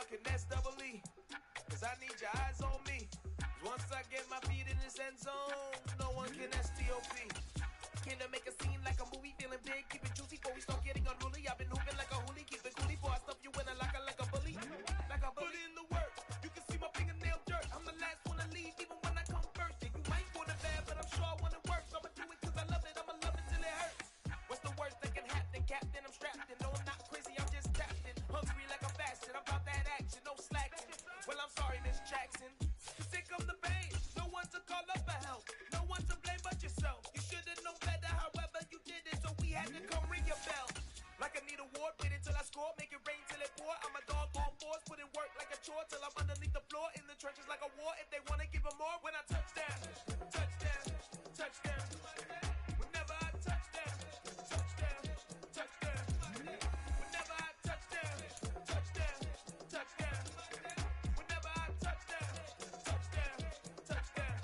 talking S-double-E, cause I need your eyes on me. Once I get my feet in this end zone, no one can STOP. Came to make a scene like a movie, feeling big, keep it juicy before we start getting unruly. I've been hooping like a hoolie, keep it coolie before I stuff you in a locker like a bully. Like a bully. Put in the work, you can see my fingernail dirt. I'm the last one to leave, even when I come first. Yeah, you might want it bad, but I'm sure I want it worse. I'ma do it cause I love it, I'ma love it till it hurts. What's the worst that can happen, Captain? I'm strapped in. No, I'm not crazy, I'm just tapped in. Hungry like I'm fasting, I'm about that action, no slacking. Well, I'm sorry, Miss Jackson. Sick of the pain, no one to call up for help. No one to blame but yourself. You should've known better, however you did it, so we had to come ring your bell. Like I need a ward, wait until I score, make it rain till it pour. I'm a dog on fours, put in work like a chore till I'm underneath the floor, in the trenches like a war. If they wanna give them more, when I touch down, touchdown, touchdown. Whenever I touch down, touchdown, touchdown. Whenever I touch down, touchdown, touchdown. Whenever I touch down, touchdown, touchdown.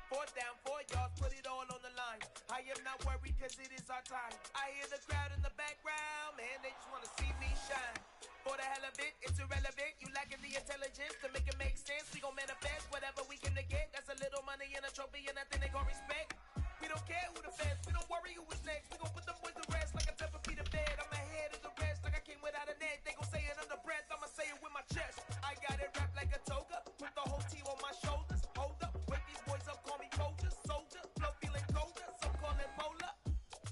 4th down, 4 yards, put it all on the line. I am not worried cause it is our time. I hear the crowd in the background, man, they just wanna see me shine. For the hell of it, it's irrelevant. You lacking the intelligence to make it make sense. We gon' manifest whatever we can to get. That's a little money and a trophy and nothing they gon' respect. We don't care who the fans, we don't worry who is next. We gon' put them boys to rest like a temper feet of bed. I'm ahead of the rest like I came without a net. They gon' say it under breath, I'ma say it with my chest. I got it wrapped like a toga, put the whole team on my shoulders. Hold up, wake these boys up, call me Folger, soldier. Flow feeling colder, some call it polar.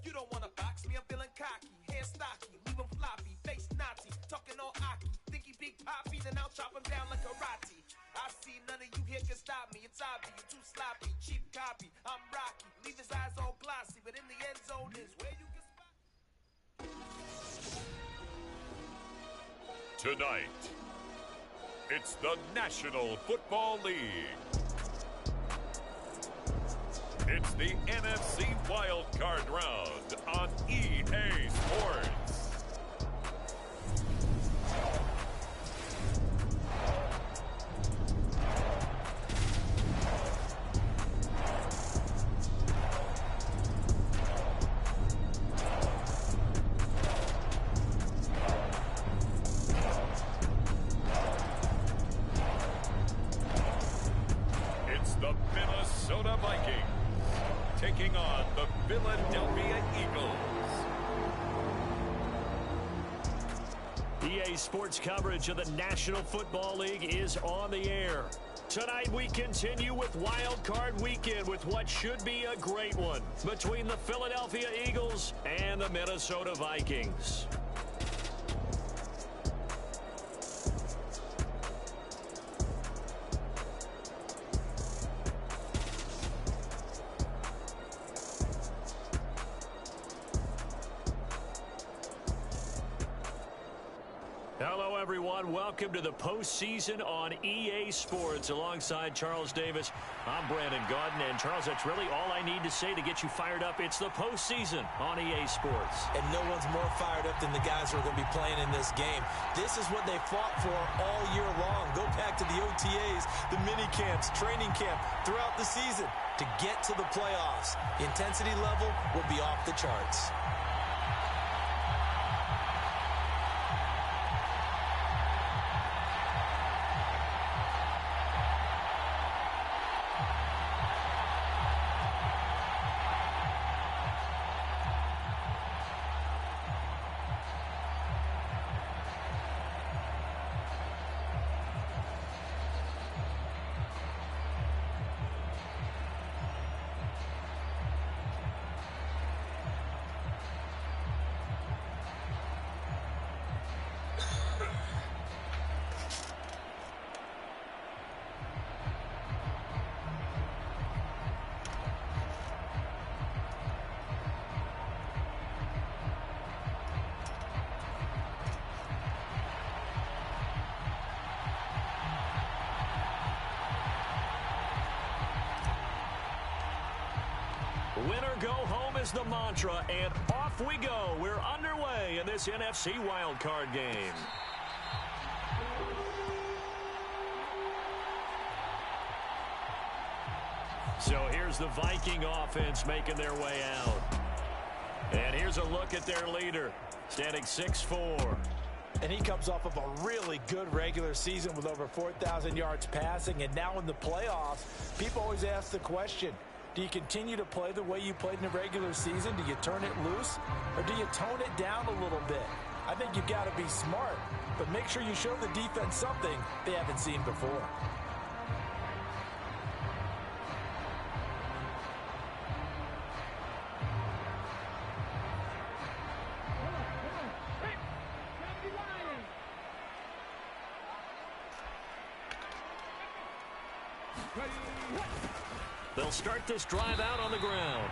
You don't wanna box me, I'm feeling cocky. Hair stocky, leave him floppy, face Nazi. Talking all aki, think he big poppy, then I'll chop him down like karate. I see none of you here can stop me. It's obvious, you too sloppy, cheap copy. I'm Rocky, leave his eyes all glossy, but in the end zone is where you can spot. Tonight, it's the National Football League. It's the NFC wildcard round on EA Sports. It's the Minnesota Vikings taking on the Philadelphia Eagles. EA Sports coverage of the National Football League is on the air. Tonight we continue with Wild Card Weekend with what should be a great one between the Philadelphia Eagles and the Minnesota Vikings. Hello, everyone. Welcome to the postseason on EA Sports. Alongside Charles Davis, I'm Brandon Gaudin. And, Charles, that's really all I need to say to get you fired up. It's the postseason on EA Sports. And no one's more fired up than the guys who are going to be playing in this game. This is what they fought for all year long. Go back to the OTAs, the mini camps, training camp, throughout the season to get to the playoffs. The intensity level will be off the charts. Winner go home is the mantra, and off we go. We're underway in this NFC wildcard game. So here's the Viking offense making their way out. And here's a look at their leader, standing 6'4". And he comes off of a really good regular season with over 4,000 yards passing. And now in the playoffs, people always ask the question, do you continue to play the way you played in the regular season? Do you turn it loose? Or do you tone it down a little bit? I think you've got to be smart, but make sure you show the defense something they haven't seen before. They'll start this drive out on the ground.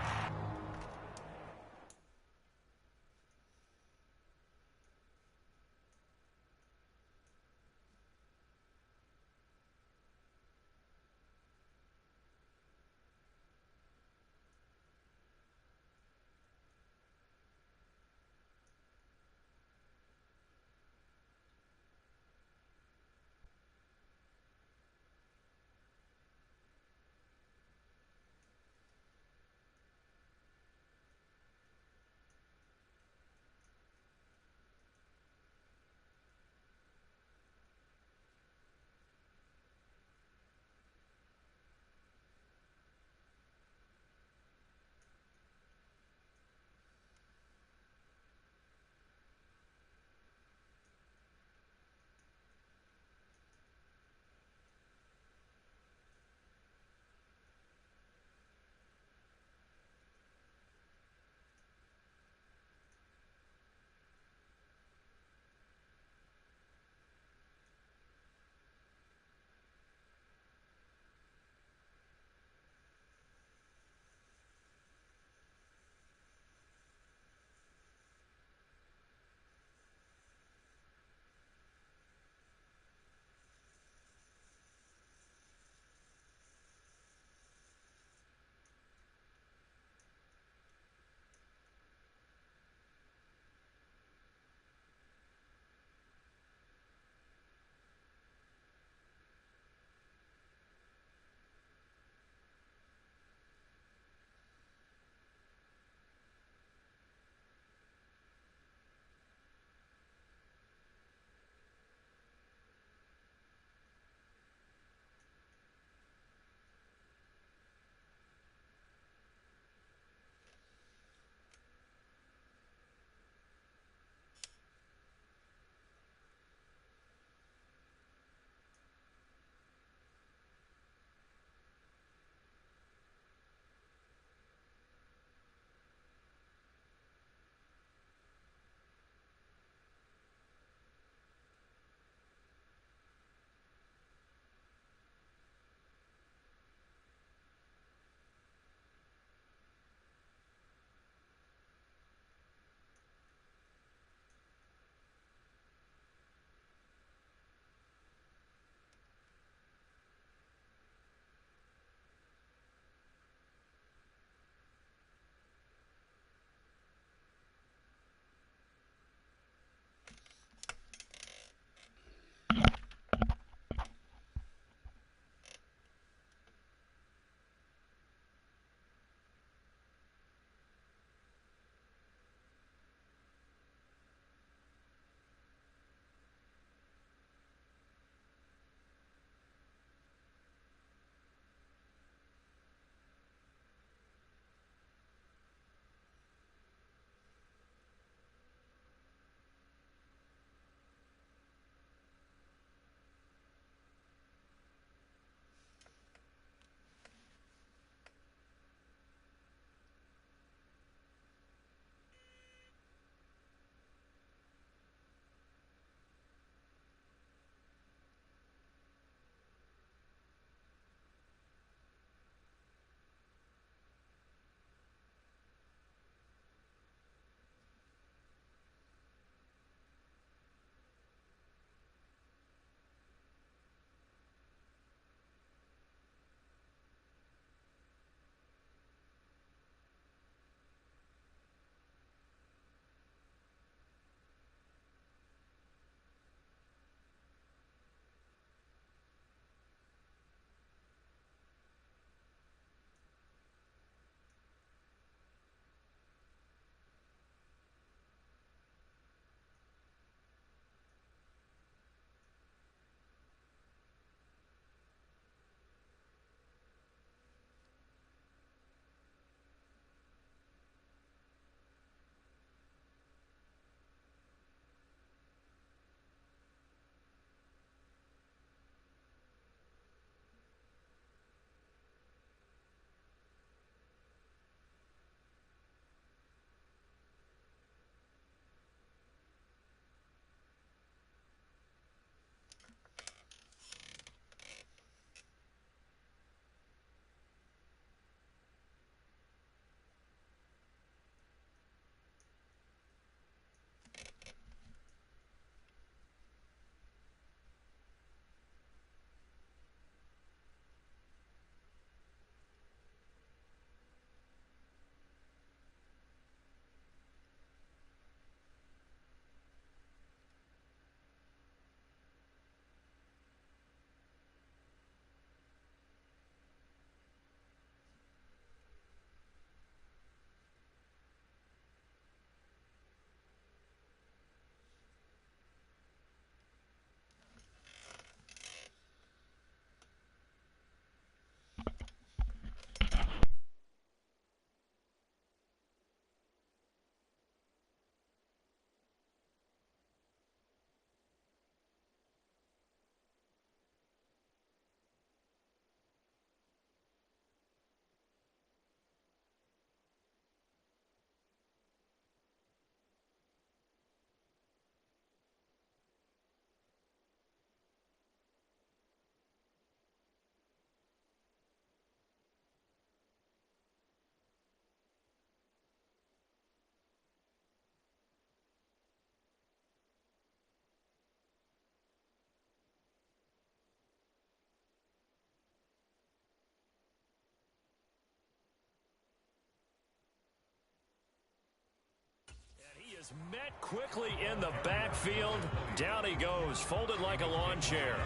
is met quickly in the backfield. Down he goes, folded like a lawn chair.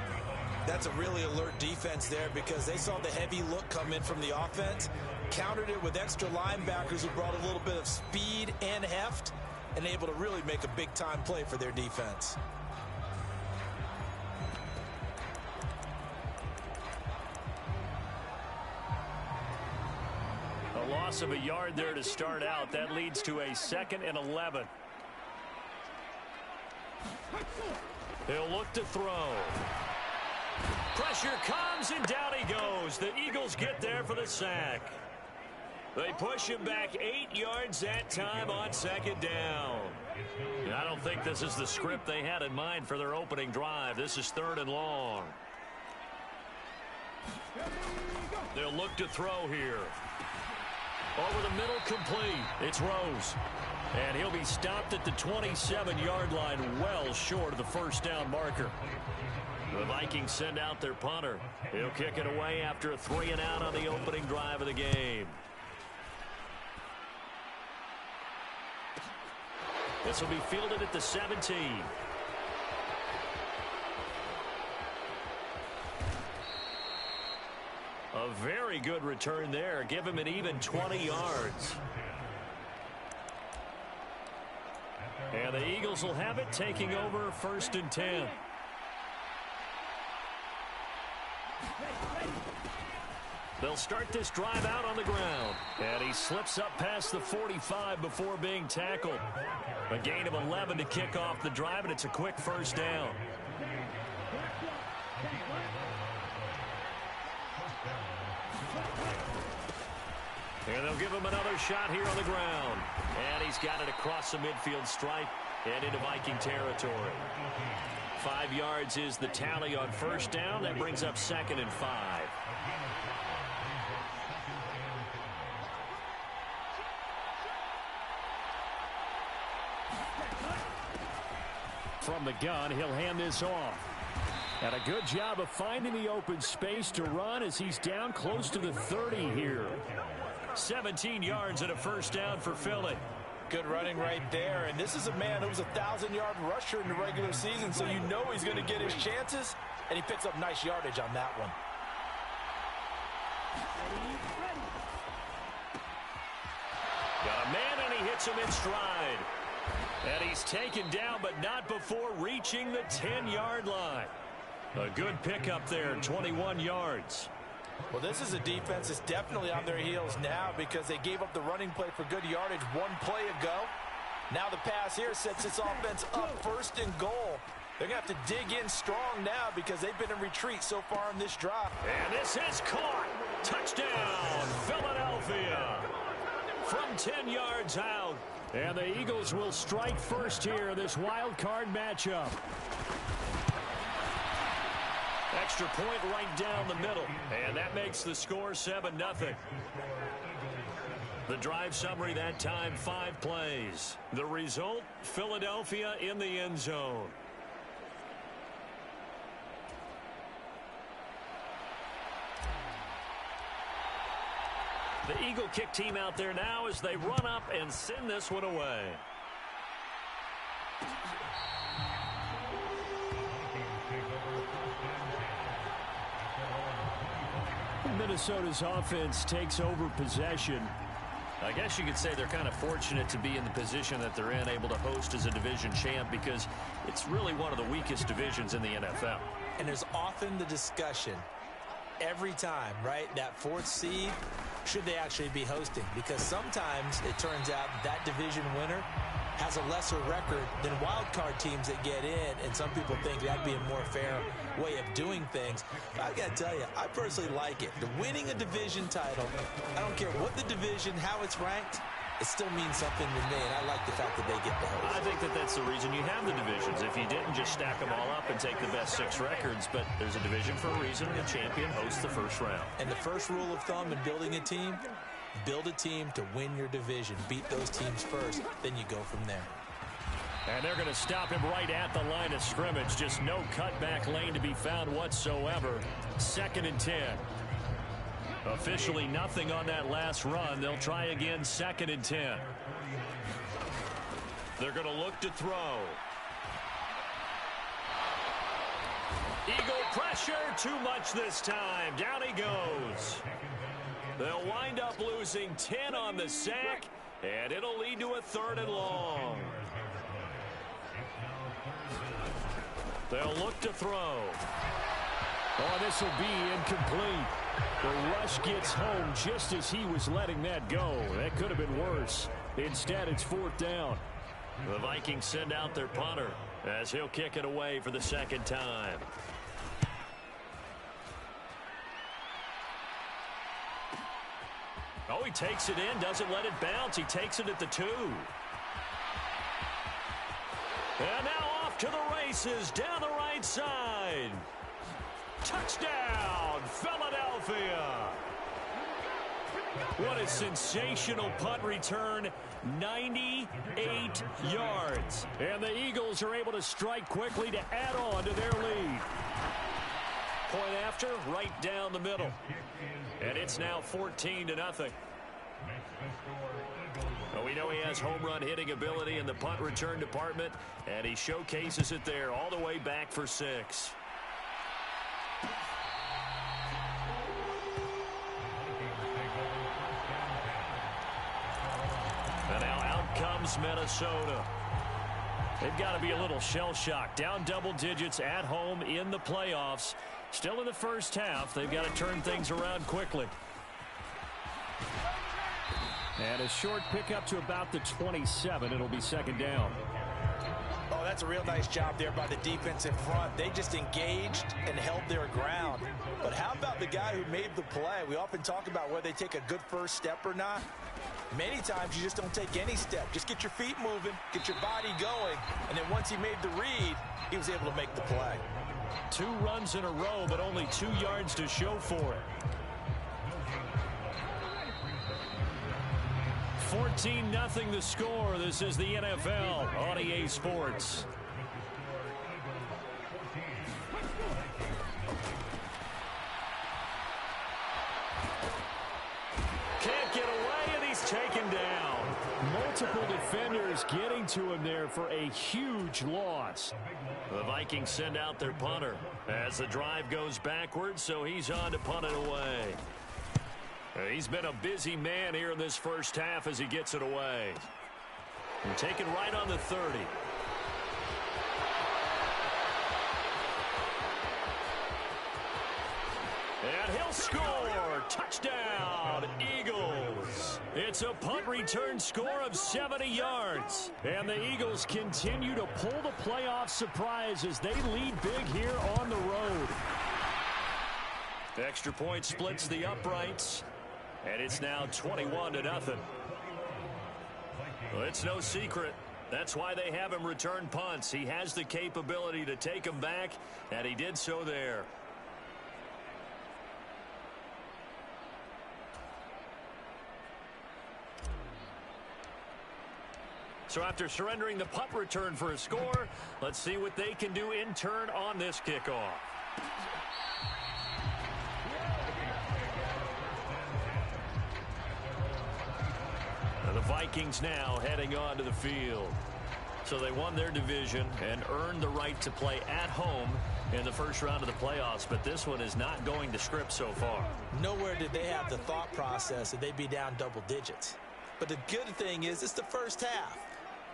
That's a really alert defense there because they saw the heavy look come in from the offense, countered it with extra linebackers who brought a little bit of speed and heft, and able to really make a big-time play for their defense. A loss of a yard there to start out. That leads to a 2nd and 11. He'll look to throw. Pressure comes, and down he goes. The Eagles get there for the sack. They push him back 8 yards that time on 2nd down. And I don't think this is the script they had in mind for their opening drive. This is 3rd and long. They'll look to throw here. Over the middle, complete. It's Rose. And he'll be stopped at the 27-yard line, well short of the 1st down marker. The Vikings send out their punter. He'll kick it away after a 3-and-out on the opening drive of the game. This will be fielded at the 17. A very good return there. Give him an even 20 yards. And the Eagles will have it, taking over 1st and 10. They'll start this drive out on the ground. And he slips up past the 45 before being tackled. A gain of 11 to kick off the drive, and it's a quick 1st down. And they'll give him another shot here on the ground. And he's got it across the midfield stripe and into Viking territory. 5 yards is the tally on 1st down. That brings up 2nd and 5. From the gun, he'll hand this off. And a good job of finding the open space to run as he's down close to the 30 here. 17 yards and a 1st down for Philly. Good running right there. And this is a man who was a 1,000-yard rusher in the regular season, so you know he's going to get his chances. And he picks up nice yardage on that one. Got a man, and he hits him in stride. And he's taken down, but not before reaching the 10-yard line. A good pickup there, 21 yards. Well, this is a defense that's definitely on their heels now because they gave up the running play for good yardage 1 play ago. Now the pass here sets this offense up 1st and goal. They're going to have to dig in strong now because they've been in retreat so far in this drive. And this is caught. Touchdown, Philadelphia. From 10 yards out. And the Eagles will strike first here in this wild card matchup. Extra point right down the middle. And that makes the score 7-0. The drive summary that time, 5 plays. The result, Philadelphia in the end zone. The Eagle kick team out there now as they run up and send this one away. Minnesota's offense takes over possession. I guess you could say they're kind of fortunate to be in the position that they're in, able to host as a division champ, because it's really one of the weakest divisions in the NFL. And there's often the discussion every time, right, that 4th seed, should they actually be hosting? Because sometimes it turns out that division winner has a lesser record than wild card teams that get in, and some people think that'd be a more fair way of doing things. But I gotta tell you, I personally like it. The winning a division title, I don't care what the division, how it's ranked, it still means something to me, and I like the fact that they get the host. I think that that's the reason you have the divisions. If you didn't, just stack them all up and take the best 6 records. But there's a division for a reason, and the champion hosts the first round. And the first rule of thumb in building a team, build a team to win your division. Beat those teams first, then you go from there. And they're going to stop him right at the line of scrimmage. Just no cutback lane to be found whatsoever. 2nd and 10. Officially nothing on that last run. They'll try again, 2nd and 10. They're going to look to throw. Eagle pressure, too much this time. Down he goes. They'll wind up losing 10 on the sack, and it'll lead to a 3rd and long. They'll look to throw. Oh, this will be incomplete. The rush gets home just as he was letting that go. That could have been worse. Instead, it's 4th down. The Vikings send out their punter as he'll kick it away for the 2nd time. Oh, he takes it in, doesn't let it bounce. He takes it at the 2. And now off to the races down the right side. Touchdown, Philadelphia. What a sensational punt return, 98 yards. And the Eagles are able to strike quickly to add on to their lead. Point after, right down the middle. And it's now 14-0. Well, we know he has home run hitting ability in the punt return department, and he showcases it there all the way back for 6. And now out comes Minnesota. They've got to be a little shell-shocked. Down double digits at home in the playoffs. Still in the first half. They've got to turn things around quickly. And a short pickup to about the 27. It'll be 2nd down. Oh, that's a real nice job there by the defense in front. They just engaged and held their ground. But how about the guy who made the play? We often talk about whether they take a good first step or not. Many times you just don't take any step. Just get your feet moving, get your body going, and then once he made the read, he was able to make the play. 2 runs in a row, but only 2 yards to show for it. 14-0 the score. This is the NFL on EA Sports. Can't get away, and he's taken down. Multiple defenders getting to him there for a huge loss. The Vikings send out their punter as the drive goes backwards, so he's on to punt it away. He's been a busy man here in this first half as he gets it away. And taken right on the 30. And he'll score. Touchdown, Eagles. It's a punt return score of 70 yards. And the Eagles continue to pull the playoff surprise as they lead big here on the road. The extra point splits the uprights. And it's now 21-0. Well, it's no secret. That's why they have him return punts. He has the capability to take them back, and he did so there. So after surrendering the punt return for a score, let's see what they can do in turn on this kickoff. The Vikings now heading on to the field. So they won their division and earned the right to play at home in the first round of the playoffs, but this one is not going to script so far. Nowhere did they have the thought process that they'd be down double digits. But the good thing is it's the first half.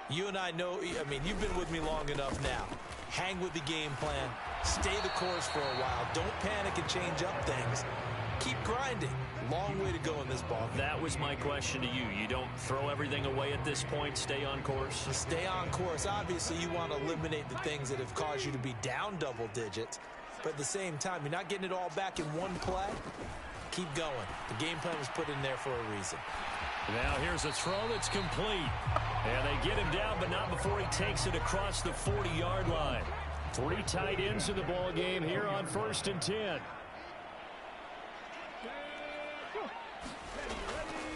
You and I know, I mean, you've been with me long enough now. Hang with the game plan. Stay the course for a while. Don't panic and change up things. Keep grinding. Long way to go in this ball game. That was my question to you. You don't throw everything away at this point. Stay on course. Stay on course. Obviously, you want to eliminate the things that have caused you to be down double digits. But at the same time, you're not getting it all back in one play. Keep going. The game plan was put in there for a reason. Now here's a throw that's complete. And they get him down, but not before he takes it across the 40-yard line. 3 tight ends in the ball game here on 1st and 10.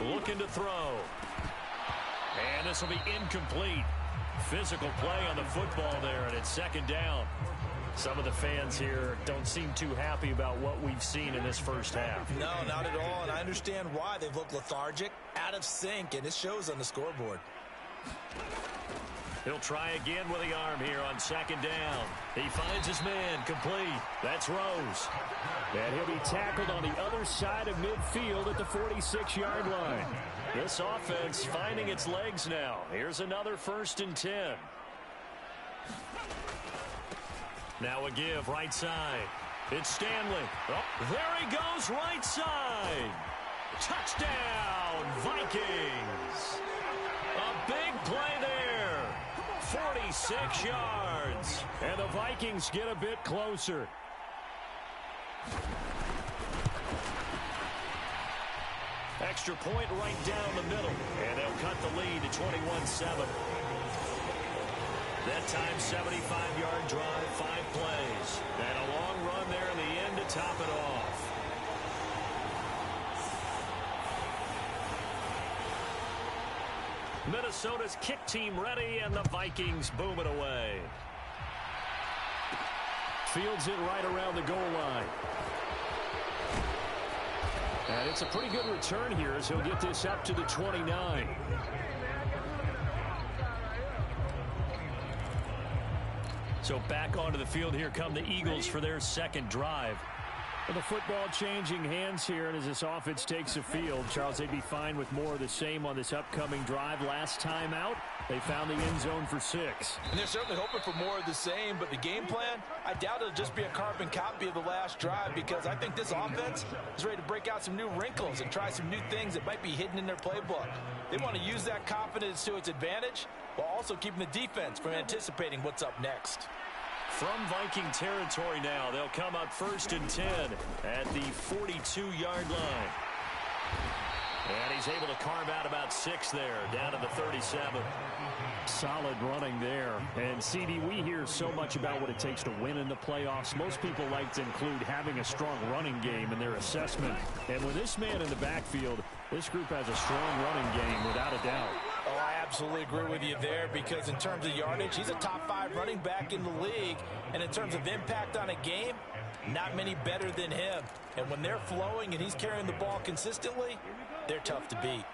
Looking to throw. And this will be incomplete. Physical play on the football there, and it's 2nd down. Some of the fans here don't seem too happy about what we've seen in this first half. No, not at all, and I understand why. They've looked lethargic, out of sync, and it shows on the scoreboard. He'll try again with the arm here on second down. He finds his man, complete. That's Rose. And he'll be tackled on the other side of midfield at the 46-yard line. This offense finding its legs now. Here's another 1st and 10. Now a give right side. It's Stanley. Oh, there he goes right side. Touchdown, Vikings. A big play there. 46 yards. And the Vikings get a bit closer. Extra point right down the middle. And they'll cut the lead to 21-7. That time, 75-yard drive, 5 plays. And a long run there in the end to top it off. Minnesota's kick team ready, and the Vikings boom it away. Fields it right around the goal line. And it's a pretty good return here as he'll get this up to the 29. So back onto the field here come the Eagles for their second drive. And the football changing hands here, and as this offense takes the field, Charles, they'd be fine with more of the same on this upcoming drive. Last time out, they found the end zone for 6. And they're certainly hoping for more of the same, but the game plan, I doubt it'll just be a carbon copy of the last drive, because I think this offense is ready to break out some new wrinkles and try some new things that might be hidden in their playbook. They want to use that confidence to its advantage while also keeping the defense from anticipating what's up next. From Viking territory now, they'll come up 1st and 10 at the 42-yard line. And he's able to carve out about 6 there, down to the 37. Solid running there. And, CD, we hear so much about what it takes to win in the playoffs. Most people like to include having a strong running game in their assessment. And with this man in the backfield, this group has a strong running game without a doubt. Oh, I absolutely agree with you there, because in terms of yardage, he's a top 5 running back in the league. And in terms of impact on a game, not many better than him. And when they're flowing and he's carrying the ball consistently, they're tough to beat.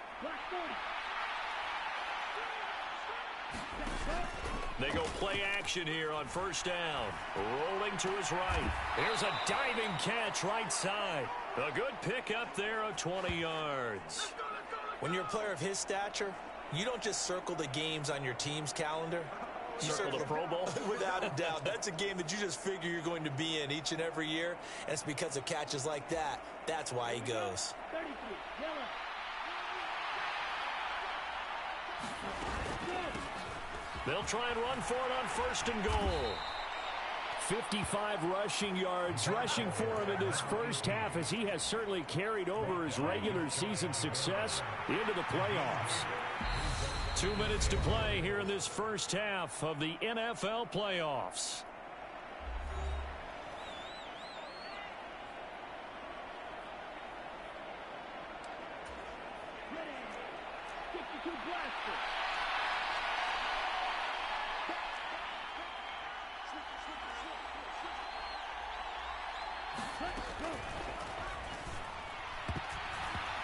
They go play action here on 1st down. Rolling to his right. Here's a diving catch right side. A good pick up there of 20 yards. When you're a player of his stature, you don't just circle the games on your team's calendar. You circle the Pro Bowl? Without a doubt. That's a game that you just figure you're going to be in each and every year. And it's because of catches like that. That's why he goes. They'll try and run for it on 1st and goal. 55 rushing yards rushing for him in this first half, as he has certainly carried over his regular season success into the playoffs. 2 minutes to play here in this first half of the NFL playoffs.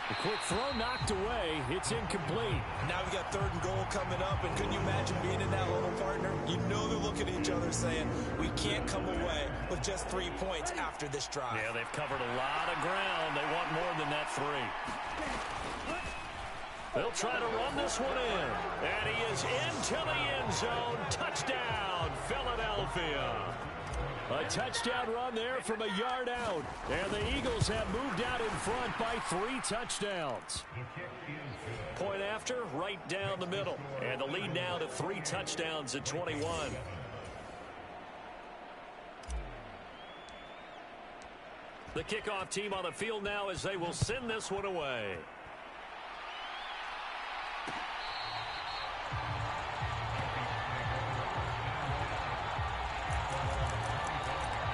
The quick throw knocked away. It's incomplete. Now we got 3rd and goal coming up, and couldn't you imagine being in that little partner? You know they're looking at each other saying, we can't come away with just 3 points after this drive. Yeah, they've covered a lot of ground. They want more than that 3. They'll try to run this one in. And he is into the end zone. Touchdown, Philadelphia. A touchdown run there from a yard out. And the Eagles have moved out in front by 3 touchdowns. Point after, right down the middle. And the lead now to 3 touchdowns at 21. The kickoff team on the field now as they will send this one away.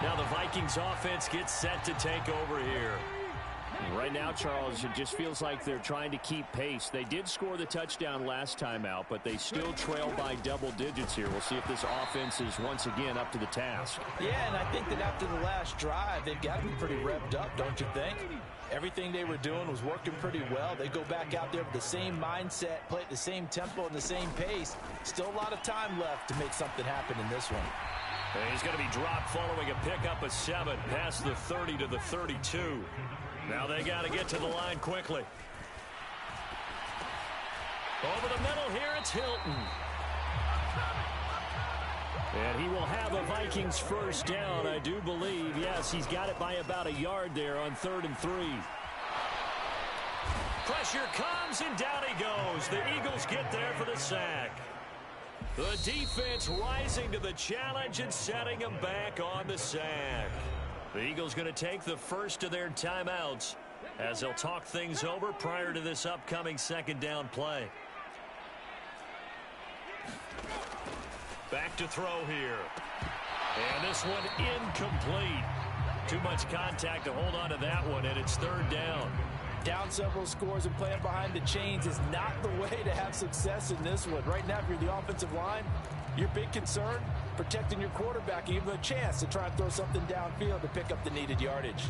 Now the Vikings offense gets set to take over here. Right now, Charles, it just feels like they're trying to keep pace. They did score the touchdown last time out, but they still trail by double digits here. We'll see if this offense is once again up to the task. Yeah, and I think that after the last drive, they've got to be pretty revved up, don't you think? Everything they were doing was working pretty well. They go back out there with the same mindset, play at the same tempo and the same pace. Still a lot of time left to make something happen in this one. And he's going to be dropped following a pickup of 7 past the 30 to the 32. Now they got to get to the line quickly. Over the middle here, it's Hilton. And he will have a Vikings first down, I do believe. Yes, he's got it by about a yard there on 3rd and 3. Pressure comes, and down he goes. The Eagles get there for the sack. The defense rising to the challenge and setting him back on the sack. The Eagles going to take the first of their timeouts as they'll talk things over prior to this upcoming second down play. Back to throw here. And this one incomplete. Too much contact to hold on to that one, and it's 3rd down. Down several scores and playing behind the chains is not the way to have success in this one. Right now, if you're the offensive line, your big concern, protecting your quarterback and give him a chance to try and throw something downfield to pick up the needed yardage.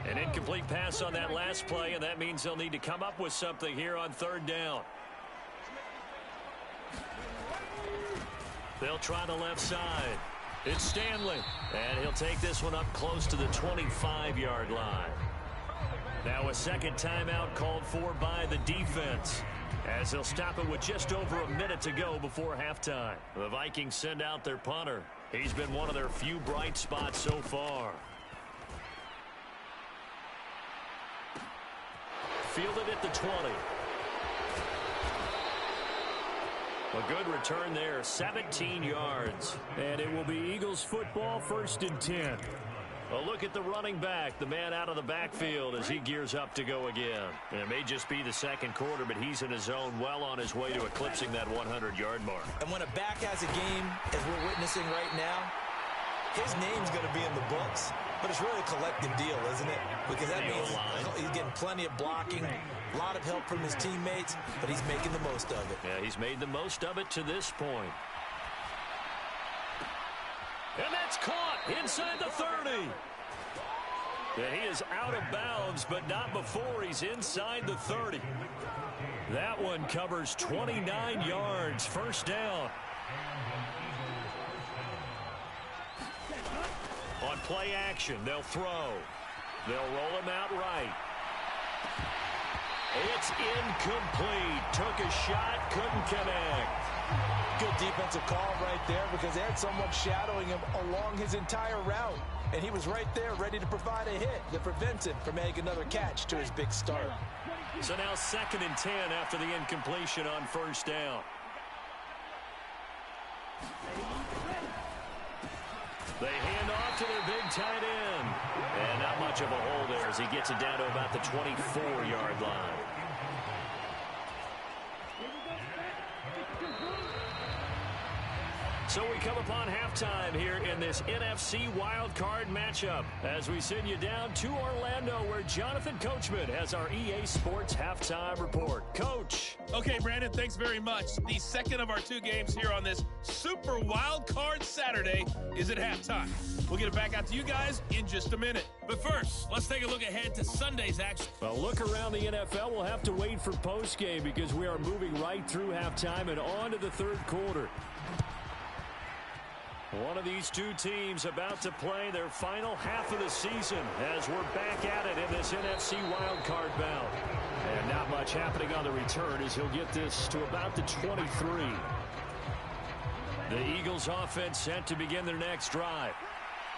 An incomplete pass on that last play, and that means they'll need to come up with something here on 3rd down. They'll try the left side. It's Stanley, and he'll take this one up close to the 25-yard line. Now a second timeout called for by the defense, as they'll stop it with just over a minute to go before halftime. The Vikings send out their punter. He's been one of their few bright spots so far. Fielded at the 20. A good return there, 17 yards. And it will be Eagles football, 1st and 10. A look at the running back, the man out of the backfield as he gears up to go again. And it may just be the second quarter, but he's in his zone, well on his way to eclipsing that 100-yard mark. And when a back has a game, as we're witnessing right now, his name's going to be in the books, but it's really a collective deal, isn't it? Because that means he's getting plenty of blocking, a lot of help from his teammates, but he's making the most of it. Yeah, he's made the most of it to this point. And that's caught inside the 30. And he is out of bounds, but not before he's inside the 30. That one covers 29 yards. 1st down. On play action, they'll throw. They'll roll him out right. It's incomplete. Took a shot, couldn't connect. Good defensive call right there because they had someone shadowing him along his entire route. And he was right there ready to provide a hit that prevents him from making another catch to his big start. So now 2nd and 10 after the incompletion on 1st down. They hand off to their big tight end. And not much of a hole there as he gets it down to about the 24-yard line. So we come upon halftime here in this NFC wildcard matchup as we send you down to Orlando where Jonathan Coachman has our EA Sports halftime report. Coach. Okay, Brandon, thanks very much. The second of our 2 games here on this Super Wildcard Saturday is at halftime. We'll get it back out to you guys in just a minute. But first, let's take a look ahead to Sunday's action. Well, look around the NFL. We'll have to wait for postgame because we are moving right through halftime and on to the 3rd quarter. One of these 2 teams about to play their final half of the season as we're back at it in this NFC wildcard bout. And not much happening on the return as he'll get this to about the 23. The Eagles offense set to begin their next drive.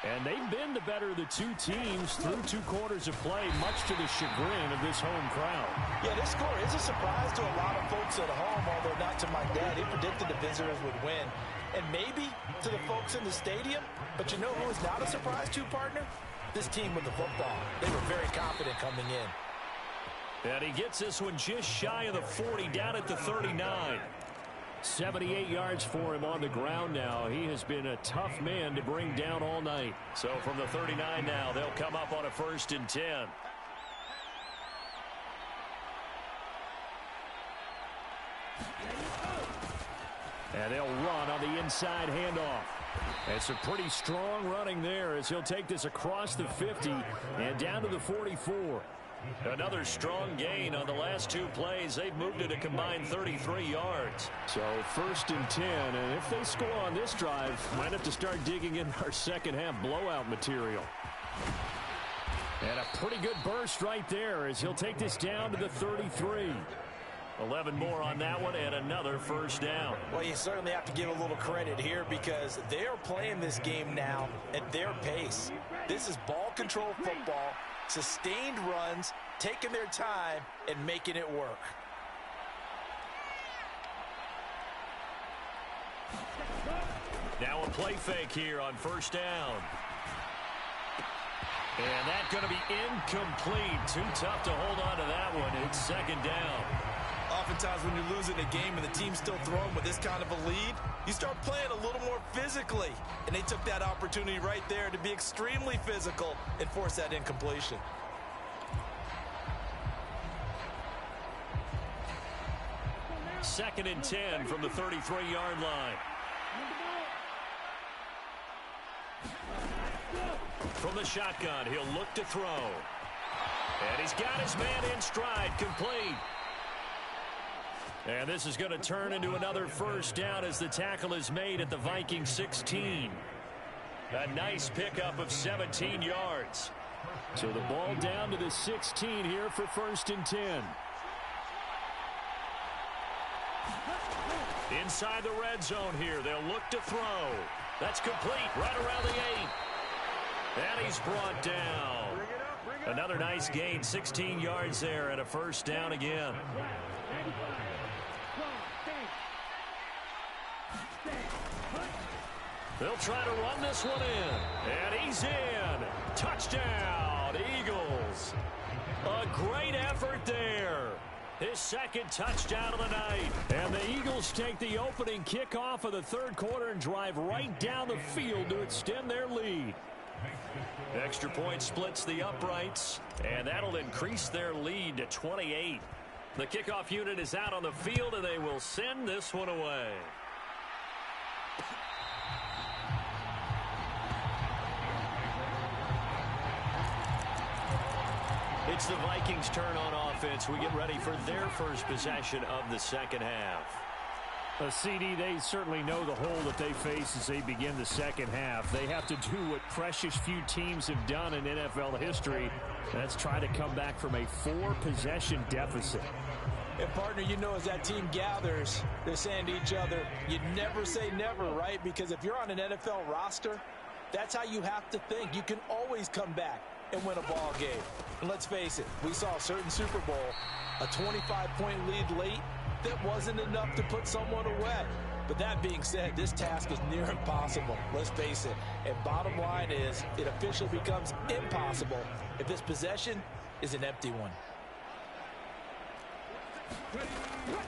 And they've been the better of the 2 teams through 2 quarters of play, much to the chagrin of this home crowd. Yeah, this score is a surprise to a lot of folks at home, although not to my dad. He predicted the visitors would win. And maybe to the folks in the stadium, but you know who is not a surprise to, partner? This team with the football. They were very confident coming in. And he gets this one just shy of the 40, down at the 39. 78 yards for him on the ground now. He has been a tough man to bring down all night. So from the 39 now, they'll come up on a 1st and 10. And they'll run on the inside handoff. It's a pretty strong running there as he'll take this across the 50 and down to the 44. Another strong gain on the last 2 plays. They've moved it a combined 33 yards. So 1st and 10, and if they score on this drive, might have to start digging in our second half blowout material. And a pretty good burst right there as he'll take this down to the 33. 11 more on that one and another first down. Well, you certainly have to give a little credit here because they are playing this game now at their pace. This is ball control football, sustained runs, taking their time and making it work. Now a play fake here on first down. And that's going to be incomplete. Too tough to hold on to that one. It's 2nd down. Oftentimes when you're losing a game and the team's still throwing with this kind of a lead, you start playing a little more physically. And they took that opportunity right there to be extremely physical and force that incompletion. Second and 10 from the 33-yard line. From the shotgun, he'll look to throw. And he's got his man in stride, complete. And this is going to turn into another first down as the tackle is made at the Vikings 16. A nice pickup of 17 yards. So the ball down to the 16 here for 1st and 10. Inside the red zone here, they'll look to throw. That's complete, right around the 8. And he's brought down. Another nice gain, 16 yards there, and a first down again. They'll try to run this one in. And he's in. Touchdown, Eagles. A great effort there. His 2nd touchdown of the night. And the Eagles take the opening kickoff of the 3rd quarter and drive right down the field to extend their lead. Extra point splits the uprights, and that'll increase their lead to 28. The kickoff unit is out on the field, and they will send this one away. It's the Vikings' turn on offense. We get ready for their first possession of the second half. CD, they certainly know the hole that they face as they begin the second half. They have to do what precious few teams have done in NFL history. That's try to come back from a 4-possession deficit. And, partner, you know as that team gathers, they're saying to each other, you never say never, right? Because if you're on an NFL roster, that's how you have to think. You can always come back and win a ball game. And let's face it, we saw a certain Super Bowl, a 25-point lead late, that wasn't enough to put someone away. But that being said, this task is near impossible. Let's face it. And bottom line is, it officially becomes impossible if this possession is an empty one.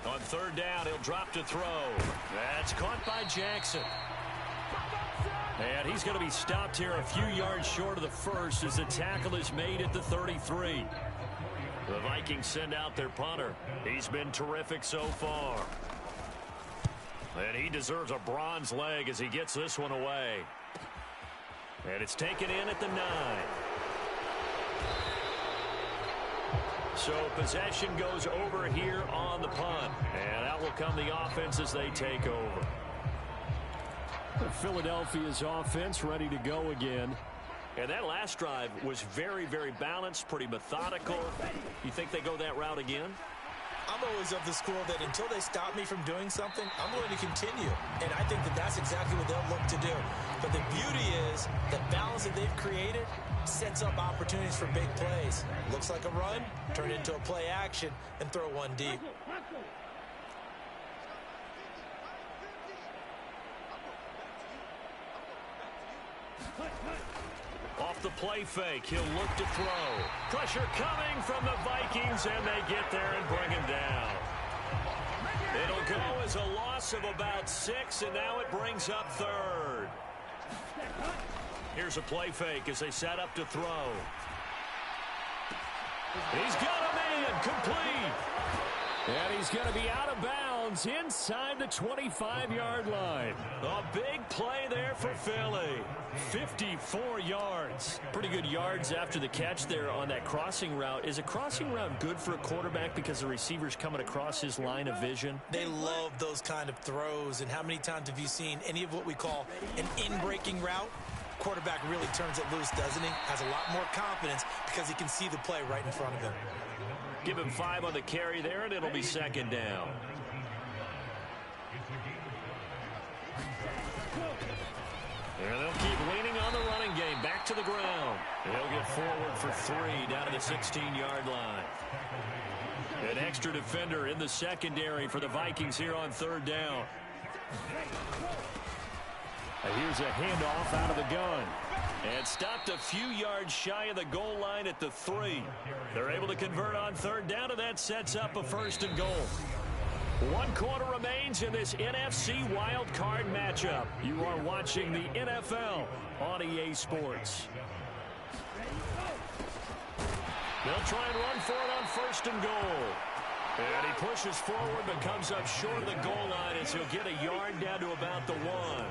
On 3rd down, he'll drop to throw. That's caught by Jackson. And he's going to be stopped here a few yards short of the first as the tackle is made at the 33. The Vikings send out their punter. He's been terrific so far. And he deserves a bronze leg as he gets this one away. And it's taken in at the 9. So possession goes over here on the punt. And out will come the offense as they take over. Philadelphia's offense ready to go again. And that last drive was very, very balanced, pretty methodical. You think they go that route again? I'm always of the school that until they stop me from doing something, I'm going to continue. And I think that that's exactly what they'll look to do. But the beauty is the balance that they've created sets up opportunities for big plays. Looks like a run, turn it into a play action, and throw one deep. Off the play fake, he'll look to throw. Pressure coming from the Vikings, and they get there and bring him down. It'll go as a loss of about 6, and now it brings up 3rd. Here's a play fake as they set up to throw. He's got him in, complete. And he's going to be out of bounds inbounds inside the 25-yard line. A big play there for Philly. 54 yards. Pretty good yards after the catch there on that crossing route. Is a crossing route good for a quarterback because the receiver's coming across his line of vision? They love those kind of throws. And how many times have you seen any of what we call an in-breaking route? Quarterback really turns it loose, doesn't he? Has a lot more confidence because he can see the play right in front of him. Give him 5 on the carry there, and it'll be second down. And they'll keep leaning on the running game. Back to the ground. They'll get forward for 3 down to the 16-yard line. An extra defender in the secondary for the Vikings here on third down. Here's a handoff out of the gun. And stopped a few yards shy of the goal line at the 3. They're able to convert on third down, and that sets up a first and goal. 1 quarter remains in this NFC wildcard matchup. You are watching the NFL on EA Sports. They'll try and run for it on first and goal. And he pushes forward but comes up short of the goal line as he'll get a yard down to about the 1.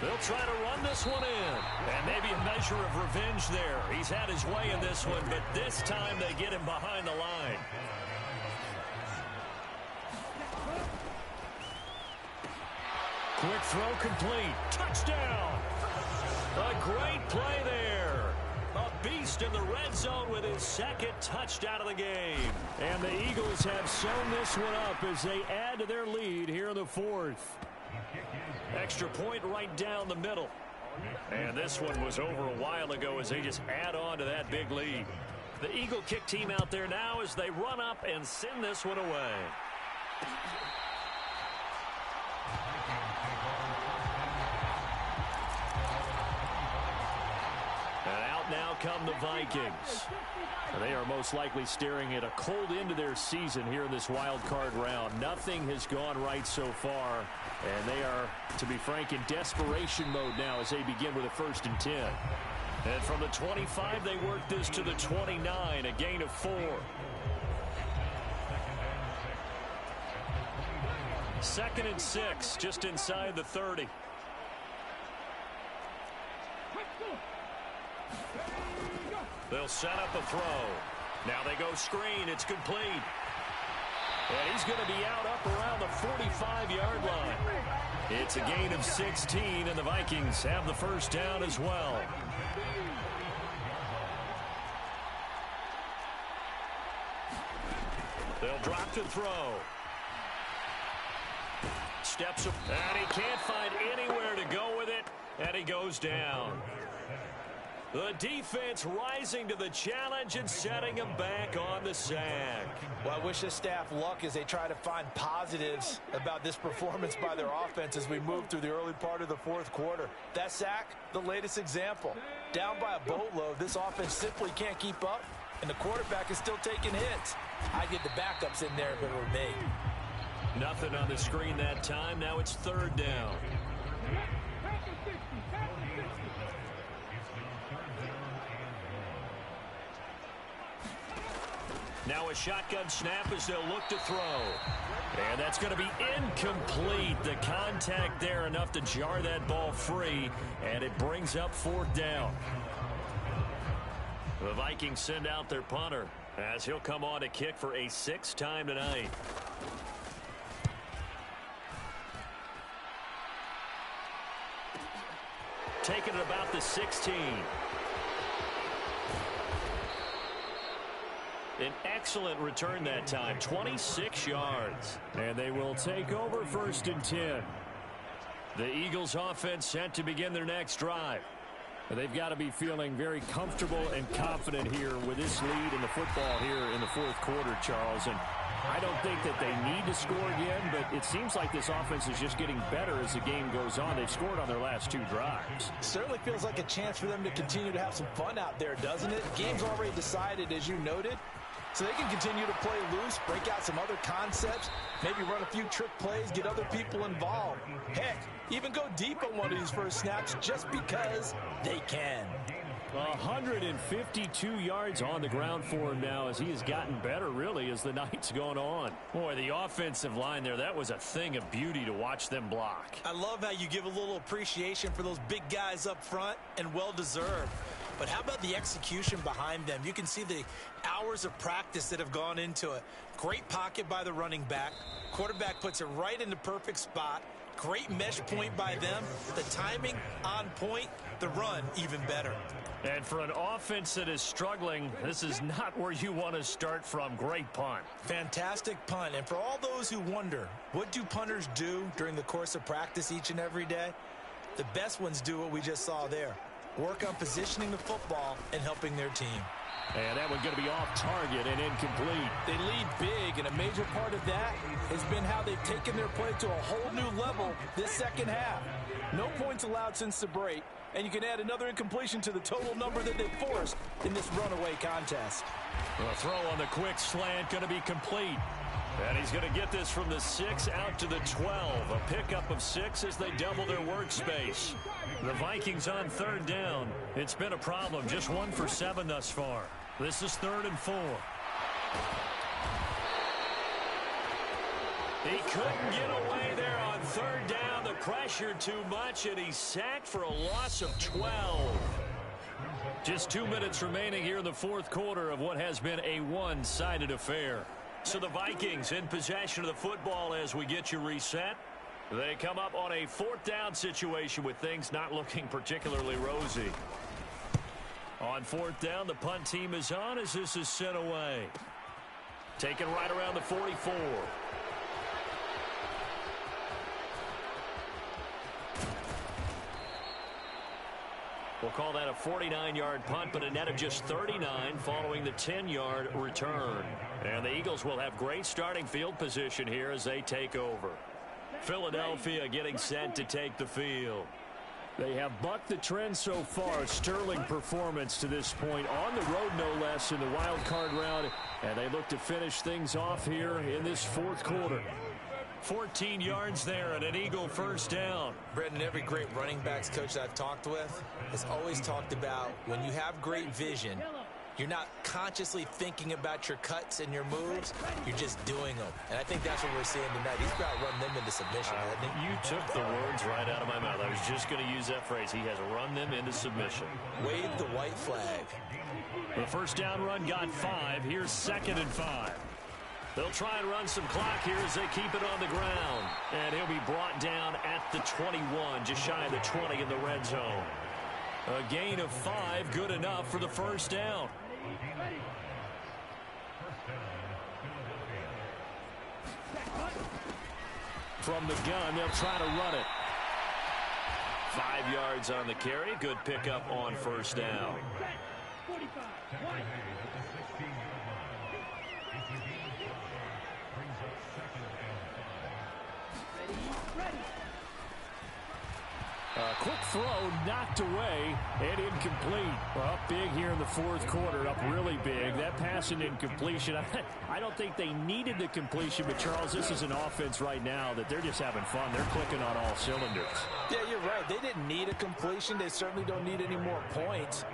They'll try to run this one in. And maybe a measure of revenge there. He's had his way in this one, but this time they get him behind the line. Quick throw complete. Touchdown. A great play there. A beast in the red zone with his second touchdown of the game. And the Eagles have sewn this one up as they add to their lead here in the 4th. Extra point right down the middle. And this one was over a while ago as they just add on to that big lead. The Eagle kick team out there now as they run up and send this one away. And out now come the Vikings. They are most likely staring at a cold end to their season here in this wild card round. Nothing has gone right so far, and they are, to be frank, in desperation mode now as they begin with a 1st and 10. And from the 25, they work this to the 29, a gain of 4. 2nd and 6, just inside the 30. They'll set up a throw. Now they go screen. It's complete. And he's going to be out up around the 45-yard line. It's a gain of 16, and the Vikings have the first down as well. They'll drop to throw. Steps up, and he can't find anywhere to go with it, and he goes down. The defense rising to the challenge and setting him back on the sack. Well, I wish this staff luck as they try to find positives about this performance by their offense as we move through the early part of the 4th quarter. That sack, the latest example. Down by a boatload, this offense simply can't keep up, and the quarterback is still taking hits. I get the backups in there if it were me. Nothing on the screen that time. Now it's 3rd down. Now a shotgun snap as they'll look to throw. And that's going to be incomplete. The contact there enough to jar that ball free, and it brings up 4th down. The Vikings send out their punter as he'll come on to kick for a 6th time tonight. Taking it about the 16. An excellent return that time, 26 yards. And they will take over 1st and 10. The Eagles offense set to begin their next drive. They've got to be feeling very comfortable and confident here with this lead in the football here in the 4th quarter, Charles. And I don't think that they need to score again, but it seems like this offense is just getting better as the game goes on. They've scored on their last 2 drives. Certainly feels like a chance for them to continue to have some fun out there, doesn't it? Game's already decided, as you noted. So they can continue to play loose, break out some other concepts, maybe run a few trick plays, get other people involved. Heck, even go deep on one of these first snaps just because they can. 152 yards on the ground for him now as he has gotten better, really, as the night's gone on. Boy, the offensive line there, that was a thing of beauty to watch them block. I love how you give a little appreciation for those big guys up front, and well-deserved. But how about the execution behind them? You can see the hours of practice that have gone into it. Great pocket by the running back. Quarterback puts it right in the perfect spot. Great mesh point by them. The timing on point. The run even better. And for an offense that is struggling, this is not where you want to start from. Great punt. Fantastic punt. And for all those who wonder, what do punters do during the course of practice each and every day? The best ones do what we just saw there. Work on positioning the football and helping their team. And that one going to be off target and incomplete. They lead big, and a major part of that has been how they've taken their play to a whole new level this second half. No points allowed since the break, and you can add another incompletion to the total number that they forced in this runaway contest. A throw on the quick slant going to be complete. And he's going to get this from the 6 out to the 12. A pickup of 6 as they double their workspace. The Vikings on third down. It's been a problem. Just 1 for 7 thus far. This is 3rd and 4. He couldn't get away there on third down. The pressure too much, and he's sacked for a loss of 12. Just 2 minutes remaining here in the fourth quarter of what has been a one-sided affair. So the Vikings in possession of the football as we get you reset. They come up on a 4th down situation with things not looking particularly rosy. On 4th down, the punt team is on as this is sent away. Taken right around the 44. We'll call that a 49-yard punt, but a net of just 39 following the 10-yard return. And the Eagles will have great starting field position here as they take over. Philadelphia getting set to take the field. They have bucked the trend so far. Sterling performance to this point on the road, no less, in the wild card round. And they look to finish things off here in this fourth quarter. 14 yards there and an Eagle first down. Brendan, every great running backs coach that I've talked with has always talked about when you have great vision, you're not consciously thinking about your cuts and your moves. You're just doing them. And I think that's what we're seeing tonight. He's about to run them into submission, hasn't he? You took the words right out of my mouth. I was just going to use that phrase. He has run them into submission. Wave the white flag. The first down run got 5. Here's 2nd and 5. They'll try and run some clock here as they keep it on the ground. And he'll be brought down at the 21, just shy of the 20 in the red zone. A gain of 5, good enough for the first down. From the gun, they'll try to run it. 5 yards on the carry. Good pickup on first down. Quick throw knocked away and incomplete. Up big here in the fourth quarter, up really big. That pass and incompletion, I don't think they needed the completion, but Charles, this is an offense right now that they're just having fun. They're clicking on all cylinders. Yeah, you're right. They didn't need a completion. They certainly don't need any more points,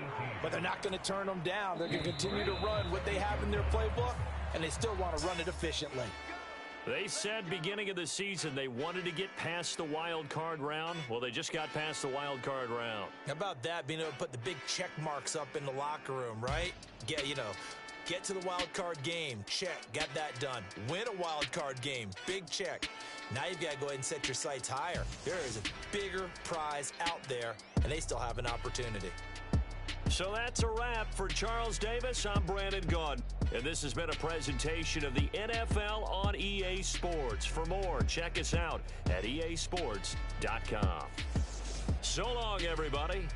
but they're not going to turn them down. They're going to continue to run what they have in their playbook, and they still want to run it efficiently. They said beginning of the season they wanted to get past the wild card round. Well, they just got past the wild card round. How about that, being able to put the big check marks up in the locker room, right? Get to the wild card game. Check. Got that done. Win a wild card game. Big check. Now you've got to go ahead and set your sights higher. There is a bigger prize out there, and they still have an opportunity. So that's a wrap for Charles Davis. I'm Brandon Gaudin, and this has been a presentation of the NFL on EA Sports. For more, check us out at easports.com. So long, everybody.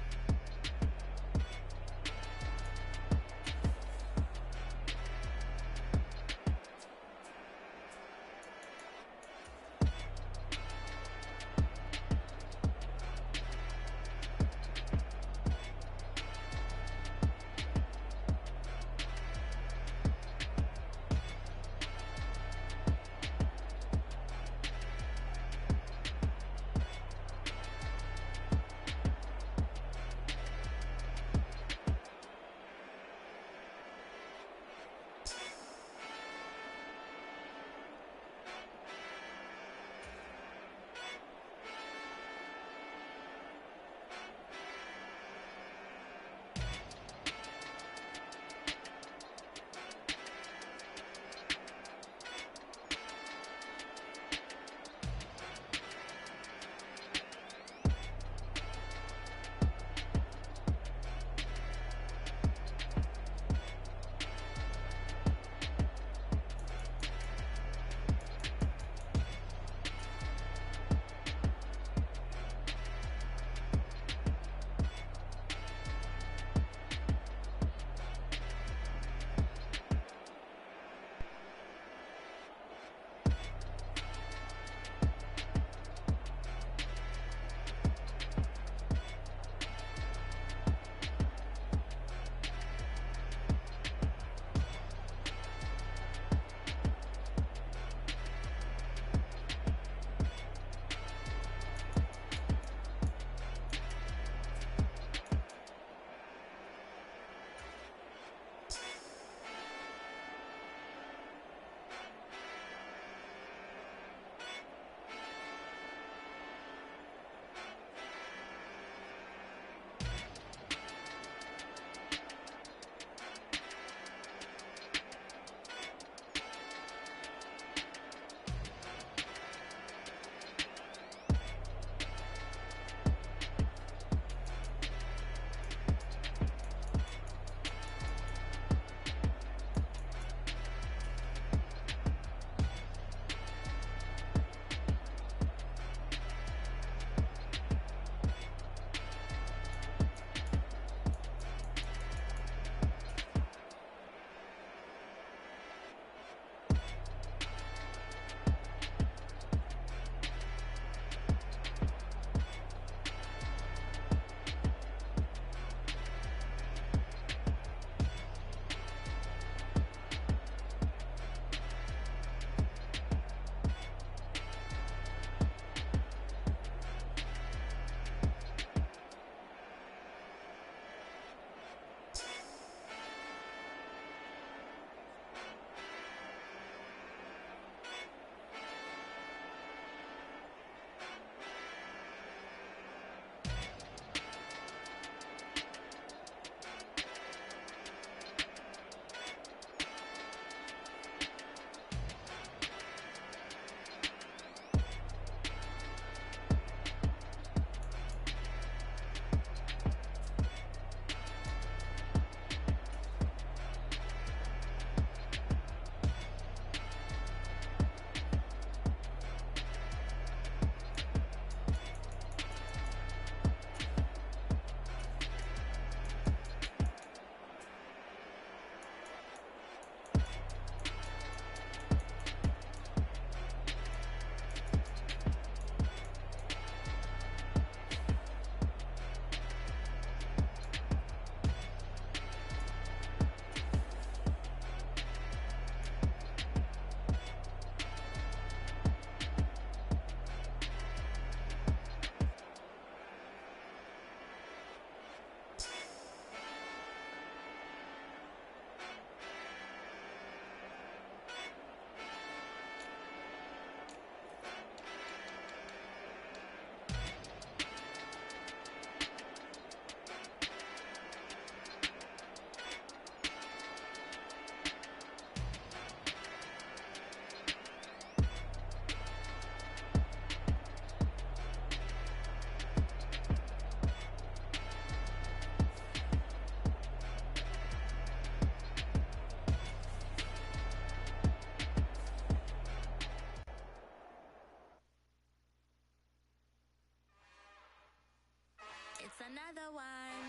another one.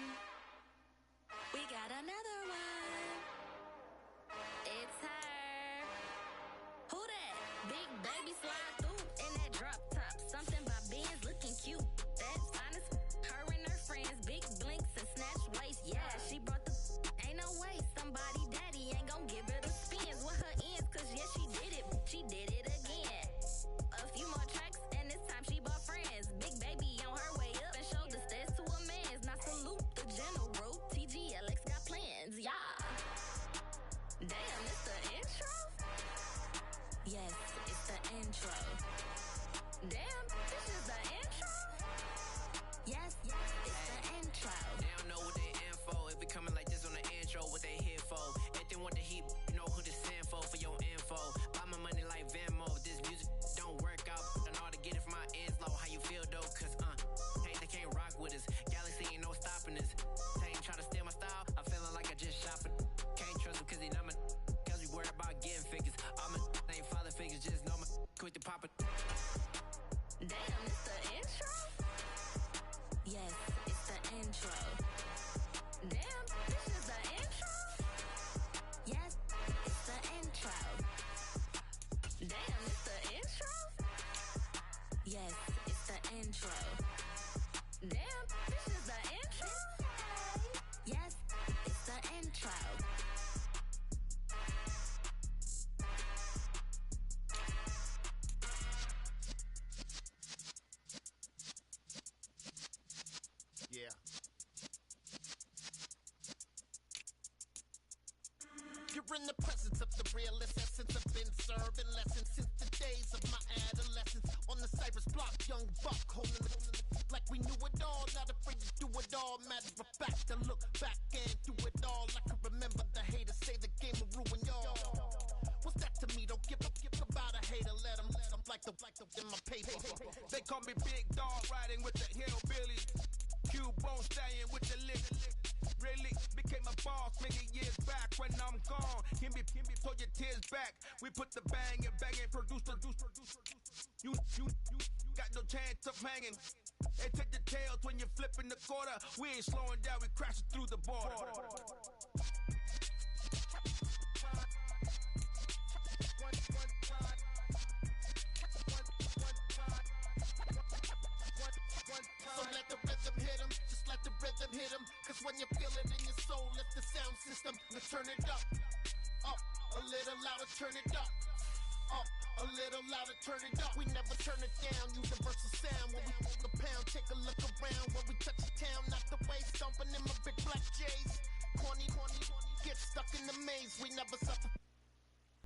We got another one. It's her. Who that? Big baby slide through in that drop top. Something by Benz looking cute. That's honest. Her and her friends, big blinks and snatch waist. Yeah, she brought the. Ain't no way somebody daddy ain't gon' give her the spins with her ends. Cause yeah, she did it. She did it again. A few more tracks and this time she bought friends. Big baby on her way up and showed the stairs to a man's. Now salute the general. TGLX got plans. Yeah. Damn, it's the intro? Yes, it's the intro. Damn, this is the intro? Yes, it's the intro. They don't know what they in for. If we coming like this on the intro, what they here for? Anything want the heat, you know who to send for your info. Buy my money like Venmo. This music don't work out. I know how to get it from my ends low. How you feel though? Cause they can't rock with us. Galaxy ain't no stopping us. They ain't try to steal my style. I'm feeling like I just shot for. Can't trust him cause he not my. Cause we worried about getting figures. All my ain't father figures. Just know my quick to pop it. Damn, it's the intro? Yes, it's the intro. Damn, this is the intro? Yes, it's the intro. Damn, it's the intro? Yes, it's the intro. Damn, this is the intro? Yes, it's the intro. Yeah. You're in the presence of the realest essence. I've been serving lessons since the days of my adolescence. On the Cypress block, young buck holding it like we knew it all. Not afraid to do it all. Matter of fact, I look back and do it all. I can remember the haters say the game will ruin y'all. What's that to me? Don't give about a hater. Let them like the in my paper. They call me Big Dog, riding with the hillbillies. Q-Bone stallion with the lick. Really became a boss many years back. When I'm gone, can be pull your tears back. We put the bang and produce. You got no chance of hanging. They take the tails when you're flipping the quarter. We ain't slowing down, we crashing through the border. So let the rhythm hit him, just let the rhythm hit him. Cause when you feel it in your soul, lift the sound system. Let's turn it up, a little louder, turn it up, a little louder, turn it up. We never turn it down, universal sound. When we pull the pound, take a look around. When we touch the town,